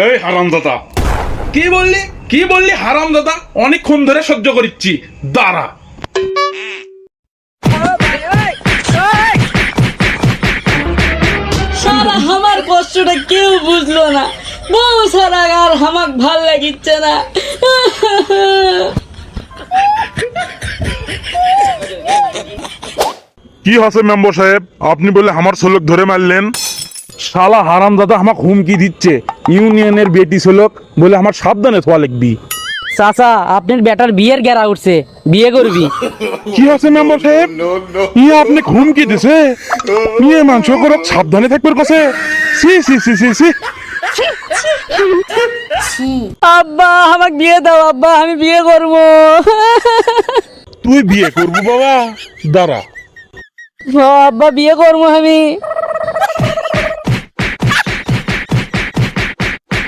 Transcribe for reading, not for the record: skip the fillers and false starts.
এই হারামজাদা, কি বললি কি বললি হারামজাদা? অনেকক্ষণ ধরে সহ্য করছি, দাঁড়া। সারা আমার কষ্টটা কেউ বুঝলো না, বউ সারা আর আমাক ভাল লাগিচ্ছে না। কি হচ্ছে মেম্বার সাহেব, আপনি বলে আমার ছোলক ধরে মারলেন? শালা হারামজাদা আমাকে হুমকি দিচ্ছে, ইউনিয়নের বেটি ছোলক বলে আমার সাবধানে থোয়া লিখবি। চাচা, আপনার বেটার বিয়ের গেরা উঠছে, বিয়ে করবি। কি হচ্ছে মেম্বার সাহেব? ইয়ে আপনি হুমকি দিছে? মেয়ে মাংস করে সাবধানে থাকবার কাছে? সি সি সি সি সি। আব্বা আমাকে বিয়ে দাও, আব্বা আমি বিয়ে করবো। তুই বিয়ে করবো বাবা? দাঁড়া। আব্বা বিয়ে করবো আমি।